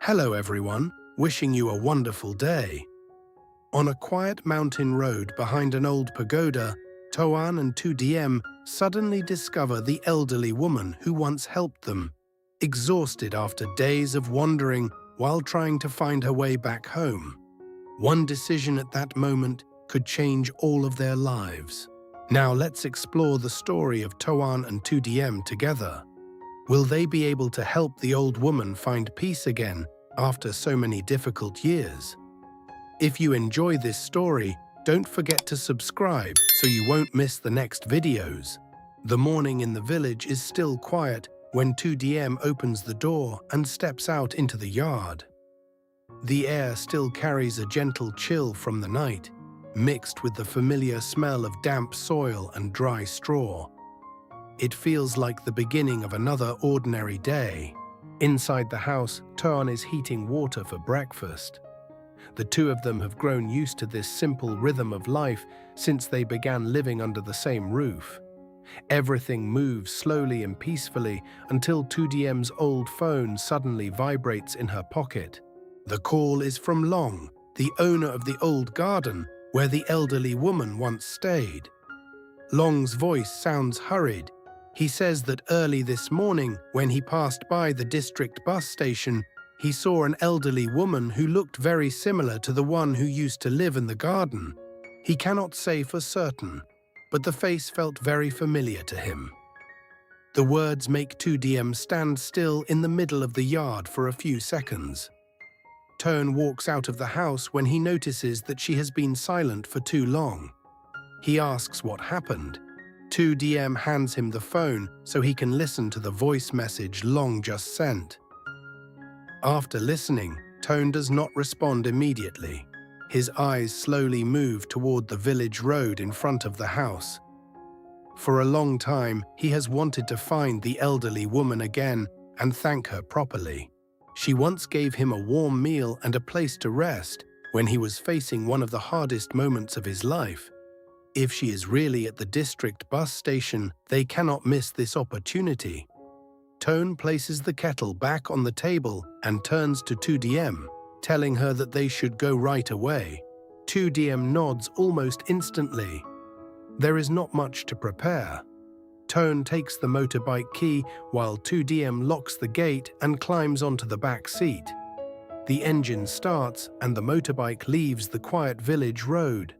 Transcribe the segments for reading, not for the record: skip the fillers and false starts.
Hello everyone, wishing you a wonderful day. On a quiet mountain road behind an old pagoda, Toan and Tu Diem suddenly discover the elderly woman who once helped them, exhausted after days of wandering while trying to find her way back home. One decision at that moment could change all of their lives. Now let's explore the story of Toan and Tu Diem together. Will they be able to help the old woman find peace again after so many difficult years? If you enjoy this story, don't forget to subscribe so you won't miss the next videos. The morning in the village is still quiet when Tu Diem opens the door and steps out into the yard. The air still carries a gentle chill from the night, mixed with the familiar smell of damp soil and dry straw. It feels like the beginning of another ordinary day. Inside the house, Toan is heating water for breakfast. The two of them have grown used to this simple rhythm of life since they began living under the same roof. Everything moves slowly and peacefully until Tu Diem's old phone suddenly vibrates in her pocket. The call is from Long, the owner of the old garden where the elderly woman once stayed. Long's voice sounds hurried. He says that early this morning, when he passed by the district bus station, he saw an elderly woman who looked very similar to the one who used to live in the garden. He cannot say for certain, but the face felt very familiar to him. The words make Tu Diem stand still in the middle of the yard for a few seconds. Toan walks out of the house when he notices that she has been silent for too long. He asks what happened. Tu Diem hands him the phone so he can listen to the voice message Long just sent. After listening, Toan does not respond immediately. His eyes slowly move toward the village road in front of the house. For a long time, he has wanted to find the elderly woman again and thank her properly. She once gave him a warm meal and a place to rest when he was facing one of the hardest moments of his life. If she is really at the district bus station, they cannot miss this opportunity. Toan places the kettle back on the table and turns to Tu Diem, telling her that they should go right away. Tu Diem nods almost instantly. There is not much to prepare. Toan takes the motorbike key while Tu Diem locks the gate and climbs onto the back seat. The engine starts and the motorbike leaves the quiet village road.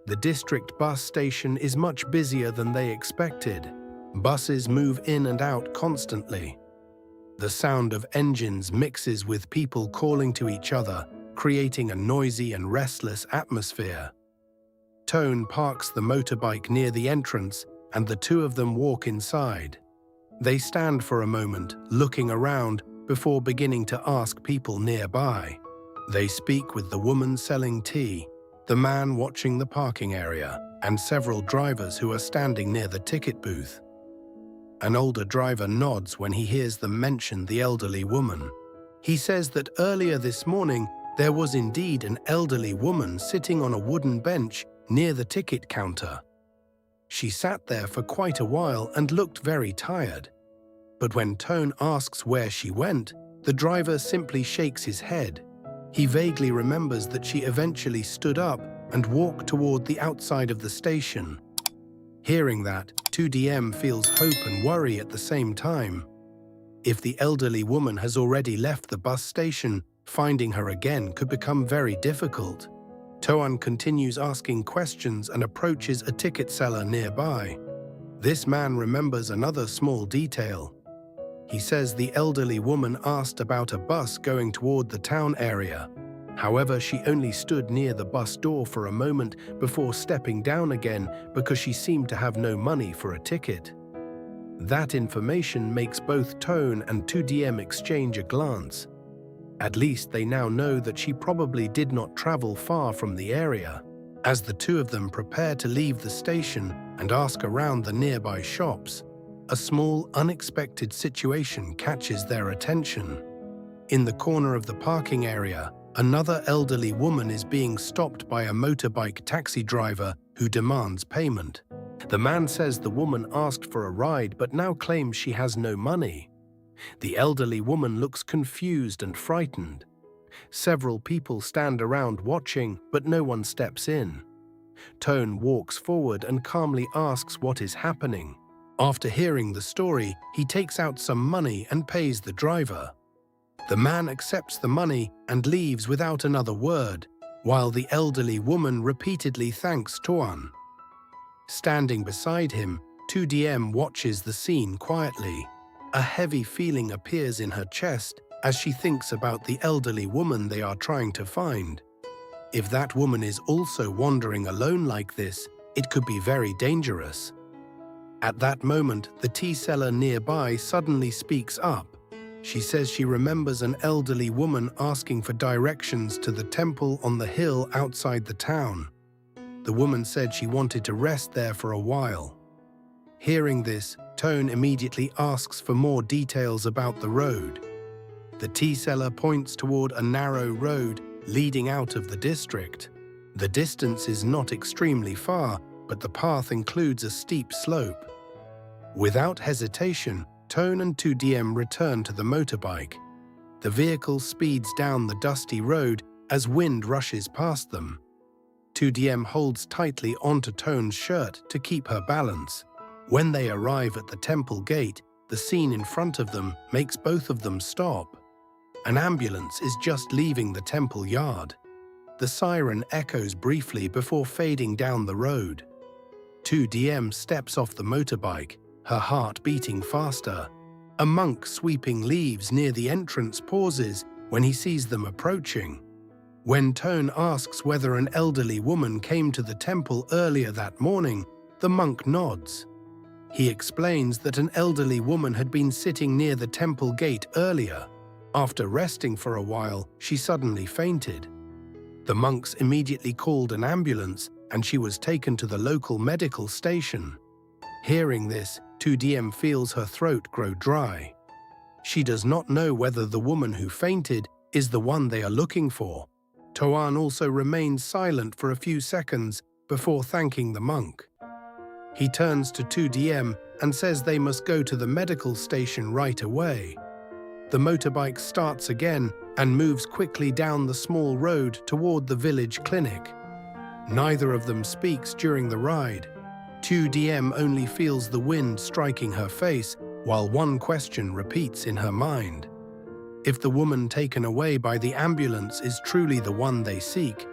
The district bus station is much busier than they expected. Buses move in and out constantly. The sound of engines mixes with people calling to each other, creating a noisy and restless atmosphere. Toan parks the motorbike near the entrance and the two of them walk inside. They stand for a moment, looking around, before beginning to ask people nearby. They speak with the woman selling tea, the man watching the parking area, and several drivers who are standing near the ticket booth. An older driver nods when he hears them mention the elderly woman. He says that earlier this morning there was indeed an elderly woman sitting on a wooden bench near the ticket counter. She sat there for quite a while and looked very tired. But when Toan asks where she went, the driver simply shakes his head. He vaguely remembers that she eventually stood up and walked toward the outside of the station. Hearing that, Tu Diem feels hope and worry at the same time. If the elderly woman has already left the bus station, finding her again could become very difficult. Toan continues asking questions and approaches a ticket seller nearby. This man remembers another small detail. He says the elderly woman asked about a bus going toward the town area. However, she only stood near the bus door for a moment before stepping down again because she seemed to have no money for a ticket. That information makes both Toan and Tu Diem exchange a glance. At least they now know that she probably did not travel far from the area. As the two of them prepare to leave the station and ask around the nearby shops, a small, unexpected situation catches their attention. In the corner of the parking area, another elderly woman is being stopped by a motorbike taxi driver who demands payment. The man says the woman asked for a ride but now claims she has no money. The elderly woman looks confused and frightened. Several people stand around watching, but no one steps in. Toan walks forward and calmly asks what is happening. After hearing the story, he takes out some money and pays the driver. The man accepts the money and leaves without another word, while the elderly woman repeatedly thanks Toan. Standing beside him, Tu Diem watches the scene quietly. A heavy feeling appears in her chest as she thinks about the elderly woman they are trying to find. If that woman is also wandering alone like this, it could be very dangerous. At that moment, the tea seller nearby suddenly speaks up. She says she remembers an elderly woman asking for directions to the temple on the hill outside the town. The woman said she wanted to rest there for a while. Hearing this, Toan immediately asks for more details about the road. The tea seller points toward a narrow road leading out of the district. The distance is not extremely far, but the path includes a steep slope. Without hesitation, Toan and Tu Diem return to the motorbike. The vehicle speeds down the dusty road as wind rushes past them. Tu Diem holds tightly onto Toan's shirt to keep her balance. When they arrive at the temple gate, the scene in front of them makes both of them stop. An ambulance is just leaving the temple yard. The siren echoes briefly before fading down the road. Tu Diem steps off the motorbike, her heart beating faster. A monk sweeping leaves near the entrance pauses when he sees them approaching. When Toan asks whether an elderly woman came to the temple earlier that morning, the monk nods. He explains that an elderly woman had been sitting near the temple gate earlier. After resting for a while, she suddenly fainted. The monks immediately called an ambulance and she was taken to the local medical station. Hearing this, Tu Diem feels her throat grow dry. She does not know whether the woman who fainted is the one they are looking for. Toan also remains silent for a few seconds before thanking the monk. He turns to Tu Diem and says they must go to the medical station right away. The motorbike starts again and moves quickly down the small road toward the village clinic. Neither of them speaks during the ride. Tu Diem only feels the wind striking her face, while one question repeats in her mind. If the woman taken away by the ambulance is truly the one they seek,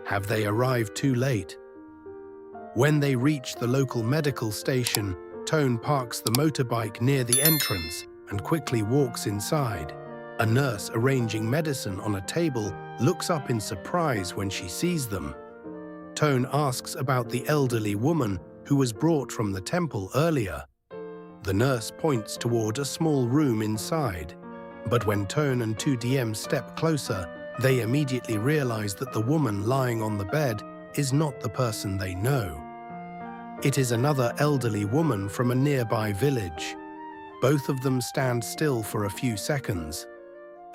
have they arrived too late? When they reach the local medical station, Toan parks the motorbike near the entrance and quickly walks inside. A nurse arranging medicine on a table looks up in surprise when she sees them. Toan asks about the elderly woman who was brought from the temple earlier. The nurse points toward a small room inside. But when Toan and Tu Diem step closer, they immediately realize that the woman lying on the bed is not the person they know. It is another elderly woman from a nearby village. Both of them stand still for a few seconds.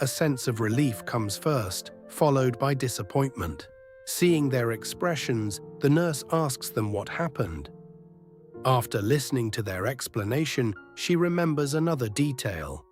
A sense of relief comes first, followed by disappointment. Seeing their expressions, the nurse asks them what happened. After listening to their explanation, she remembers another detail.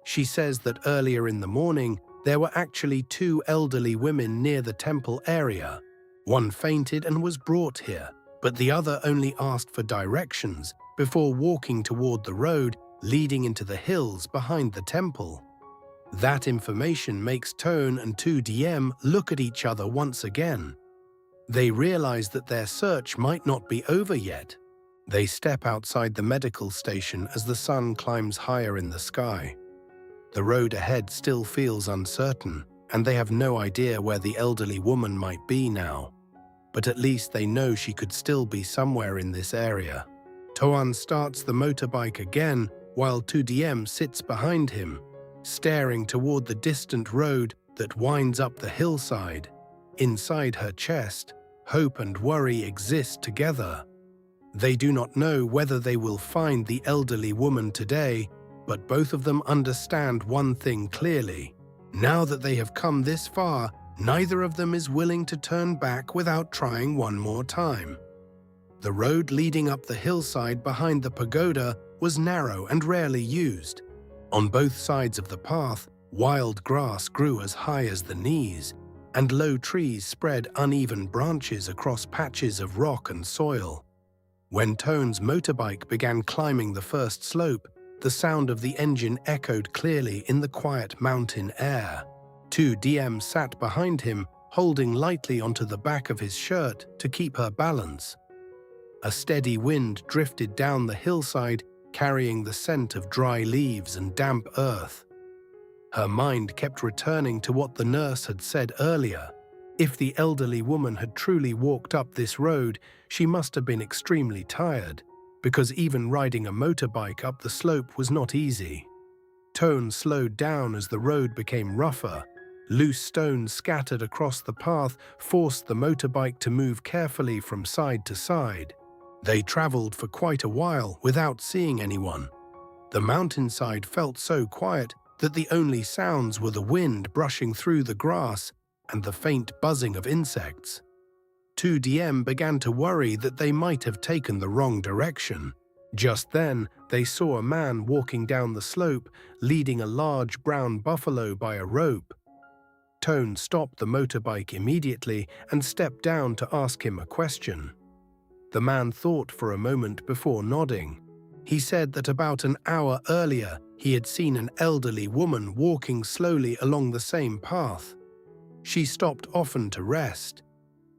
She says that earlier in the morning, there were actually two elderly women near the temple area. One fainted and was brought here, but the other only asked for directions before walking toward the road leading into the hills behind the temple. That information makes Toan and Tu Diem look at each other once again. They realize that their search might not be over yet. They step outside the medical station as the sun climbs higher in the sky. The road ahead still feels uncertain, and they have no idea where the elderly woman might be now. But at least they know she could still be somewhere in this area. Toan starts the motorbike again, while Tu Diem sits behind him, staring toward the distant road that winds up the hillside. Inside her chest, hope and worry exist together. They do not know whether they will find the elderly woman today, but both of them understand one thing clearly. Now that they have come this far, neither of them is willing to turn back without trying one more time. The road leading up the hillside behind the pagoda was narrow and rarely used. On both sides of the path, wild grass grew as high as the knees, and low trees spread uneven branches across patches of rock and soil. When Toan's motorbike began climbing the first slope, the sound of the engine echoed clearly in the quiet mountain air. Tu Diem sat behind him, holding lightly onto the back of his shirt to keep her balance. A steady wind drifted down the hillside, carrying the scent of dry leaves and damp earth. Her mind kept returning to what the nurse had said earlier. If the elderly woman had truly walked up this road, she must have been extremely tired, because even riding a motorbike up the slope was not easy. Toan slowed down as the road became rougher. Loose stones scattered across the path forced the motorbike to move carefully from side to side. They traveled for quite a while without seeing anyone. The mountainside felt so quiet that the only sounds were the wind brushing through the grass and the faint buzzing of insects. Tu Diem began to worry that they might have taken the wrong direction. Just then, they saw a man walking down the slope, leading a large brown buffalo by a rope. Toan stopped the motorbike immediately and stepped down to ask him a question. The man thought for a moment before nodding. He said that about an hour earlier, he had seen an elderly woman walking slowly along the same path. She stopped often to rest.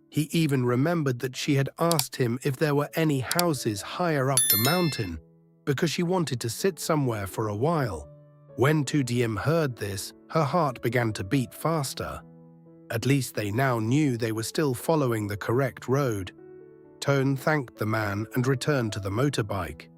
He even remembered that she had asked him if there were any houses higher up the mountain, because she wanted to sit somewhere for a while. When Tu Diem heard this, her heart began to beat faster. At least they now knew they were still following the correct road. Toan thanked the man and returned to the motorbike.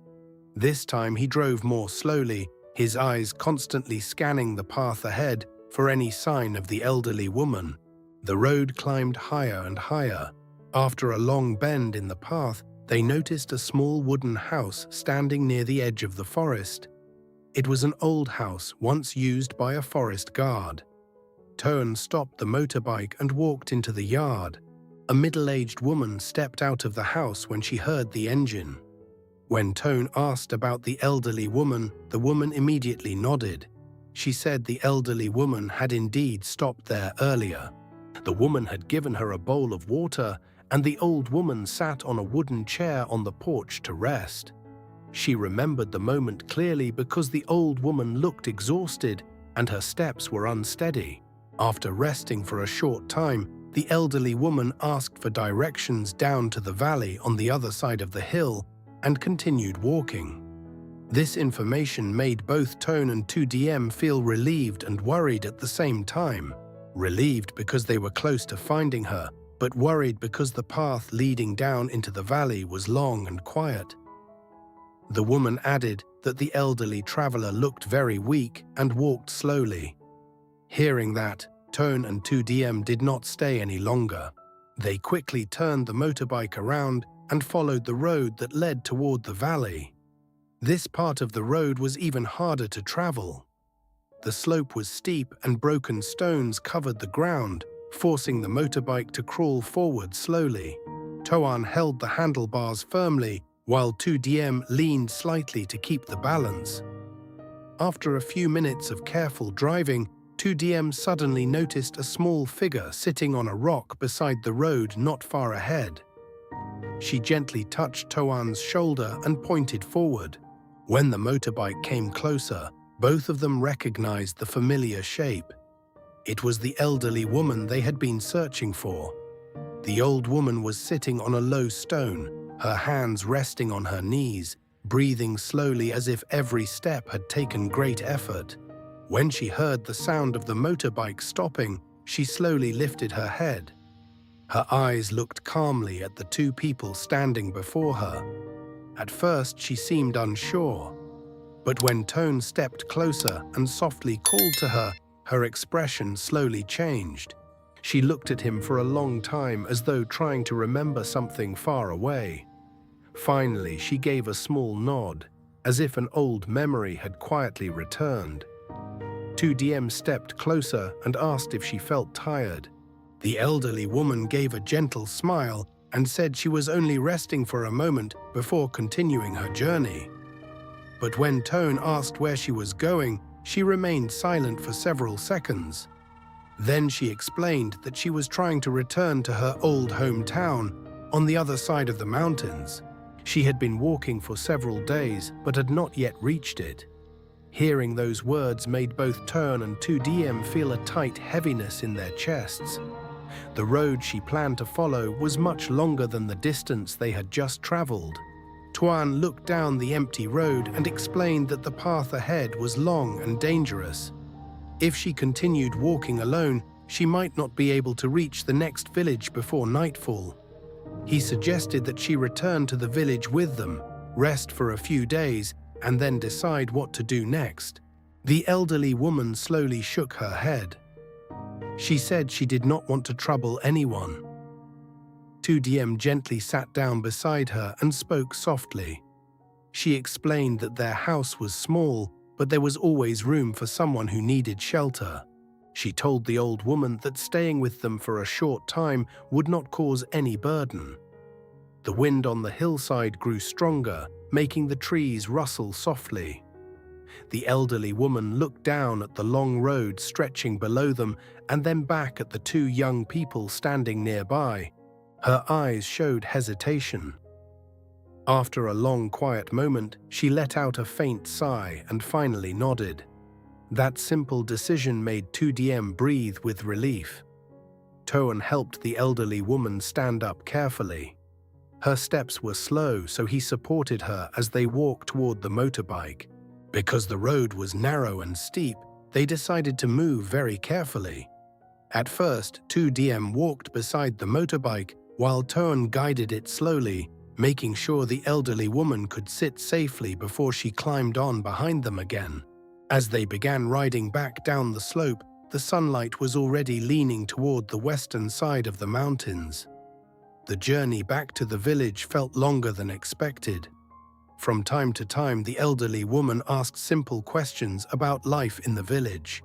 This time he drove more slowly, his eyes constantly scanning the path ahead for any sign of the elderly woman. The road climbed higher and higher. After a long bend in the path, they noticed a small wooden house standing near the edge of the forest. It was an old house once used by a forest guard. Toan stopped the motorbike and walked into the yard. A middle-aged woman stepped out of the house when she heard the engine. When Toan asked about the elderly woman, the woman immediately nodded. She said the elderly woman had indeed stopped there earlier. The woman had given her a bowl of water, and the old woman sat on a wooden chair on the porch to rest. She remembered the moment clearly because the old woman looked exhausted and her steps were unsteady. After resting for a short time, the elderly woman asked for directions down to the valley on the other side of the hill and continued walking. This information made both Toan and Tu Diem feel relieved and worried at the same time. Relieved because they were close to finding her, but worried because the path leading down into the valley was long and quiet. The woman added that the elderly traveler looked very weak and walked slowly. Hearing that, Toan and Tu Diem did not stay any longer. They quickly turned the motorbike around and followed the road that led toward the valley. This part of the road was even harder to travel. The slope was steep and broken stones covered the ground, forcing the motorbike to crawl forward slowly. Toan held the handlebars firmly, while Tu Diem leaned slightly to keep the balance. After a few minutes of careful driving, Tu Diem suddenly noticed a small figure sitting on a rock beside the road not far ahead. She gently touched Toan's shoulder and pointed forward. When the motorbike came closer, both of them recognized the familiar shape. It was the elderly woman they had been searching for. The old woman was sitting on a low stone, her hands resting on her knees, breathing slowly as if every step had taken great effort. When she heard the sound of the motorbike stopping, she slowly lifted her head. Her eyes looked calmly at the two people standing before her. At first, she seemed unsure. But when Toan stepped closer and softly called to her, her expression slowly changed. She looked at him for a long time as though trying to remember something far away. Finally, she gave a small nod, as if an old memory had quietly returned. Tu Diem stepped closer and asked if she felt tired. The elderly woman gave a gentle smile and said she was only resting for a moment before continuing her journey. But when Toan asked where she was going, she remained silent for several seconds. Then she explained that she was trying to return to her old hometown on the other side of the mountains. She had been walking for several days but had not yet reached it. Hearing those words made both Toan and Tu Diem feel a tight heaviness in their chests. The road she planned to follow was much longer than the distance they had just traveled. Toan looked down the empty road and explained that the path ahead was long and dangerous. If she continued walking alone, she might not be able to reach the next village before nightfall. He suggested that she return to the village with them, rest for a few days, and then decide what to do next. The elderly woman slowly shook her head. She said she did not want to trouble anyone. Tu Diem gently sat down beside her and spoke softly. She explained that their house was small, but there was always room for someone who needed shelter. She told the old woman that staying with them for a short time would not cause any burden. The wind on the hillside grew stronger, making the trees rustle softly. The elderly woman looked down at the long road stretching below them and then back at the two young people standing nearby. Her eyes showed hesitation. After a long, quiet moment, she let out a faint sigh and finally nodded. That simple decision made Tu Diem breathe with relief. Toan helped the elderly woman stand up carefully. Her steps were slow, so he supported her as they walked toward the motorbike. Because the road was narrow and steep, they decided to move very carefully. At first, Tu Diem walked beside the motorbike while Toan guided it slowly, making sure the elderly woman could sit safely before she climbed on behind them again. As they began riding back down the slope, the sunlight was already leaning toward the western side of the mountains. The journey back to the village felt longer than expected. From time to time, the elderly woman asked simple questions about life in the village.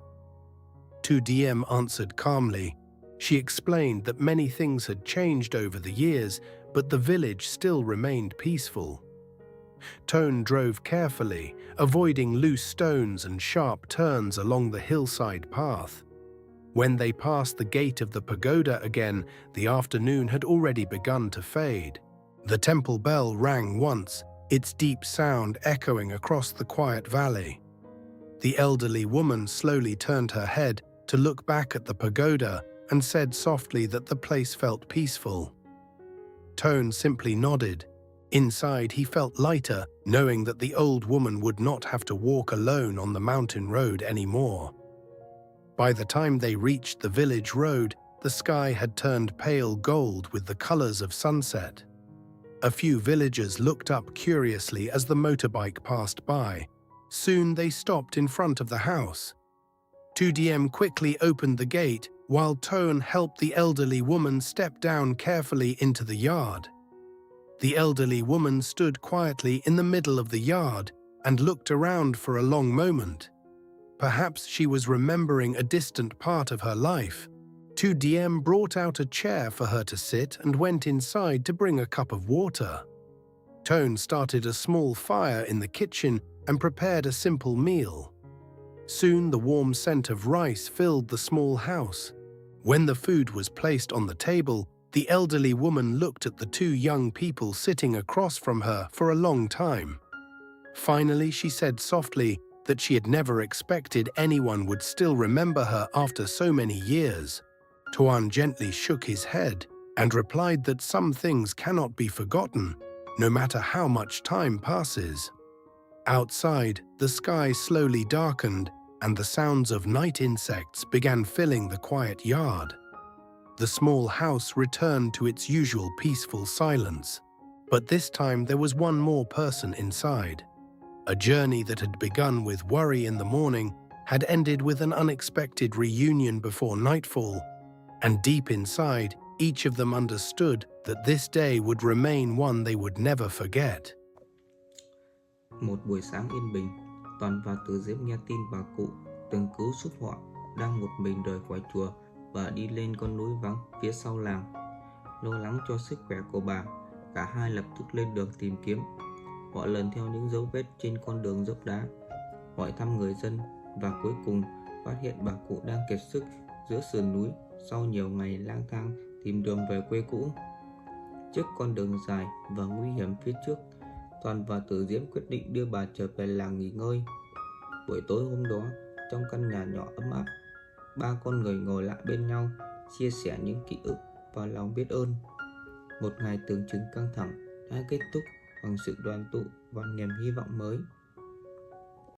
Tu Diem answered calmly. She explained that many things had changed over the years, but the village still remained peaceful. Toan drove carefully, avoiding loose stones and sharp turns along the hillside path. When they passed the gate of the pagoda again, the afternoon had already begun to fade. The temple bell rang once, its deep sound echoing across the quiet valley. The elderly woman slowly turned her head to look back at the pagoda and said softly that the place felt peaceful. Toan simply nodded. Inside, he felt lighter, knowing that the old woman would not have to walk alone on the mountain road anymore. By the time they reached the village road, the sky had turned pale gold with the colors of sunset. A few villagers looked up curiously as the motorbike passed by. Soon they stopped in front of the house. Tu Diem quickly opened the gate, while Toan helped the elderly woman step down carefully into the yard. The elderly woman stood quietly in the middle of the yard and looked around for a long moment. Perhaps she was remembering a distant part of her life. Tu Diem brought out a chair for her to sit and went inside to bring a cup of water. Toan started a small fire in the kitchen and prepared a simple meal. Soon the warm scent of rice filled the small house. When the food was placed on the table, the elderly woman looked at the two young people sitting across from her for a long time. Finally, she said softly that she had never expected anyone would still remember her after so many years. Toan gently shook his head and replied that some things cannot be forgotten, no matter how much time passes. Outside, the sky slowly darkened and the sounds of night insects began filling the quiet yard. The small house returned to its usual peaceful silence, but this time there was one more person inside. A journey that had begun with worry in the morning had ended with an unexpected reunion before nightfall, and deep inside, each of them understood that this day would remain one they would never forget. Một buổi sáng yên bình, Toàn và Từ Diễm nghe tin bà cụ từng cứu giúp họ đang một mình rời khỏi chùa và đi lên con núi vắng phía sau làng. Lo lắng cho sức khỏe của bà, cả hai lập tức lên đường tìm kiếm. Họ lần theo những dấu vết trên con đường dốc đá, hỏi thăm người dân và cuối cùng phát hiện bà cụ đang kiệt sức giữa sườn núi sau nhiều ngày lang thang tìm đường về quê cũ. Trước con đường dài và nguy hiểm phía trước, Toan và Tử Diễm quyết định đưa bà trở về làng nghỉ ngơi. Buổi tối hôm đó, trong căn nhà nhỏ ấm áp, ba con người ngồi lại bên nhau, chia sẻ những ký ức và lòng biết ơn. Một ngày tưởng chừng căng thẳng đã kết thúc bằng sự đoàn tụ và niềm hy vọng mới.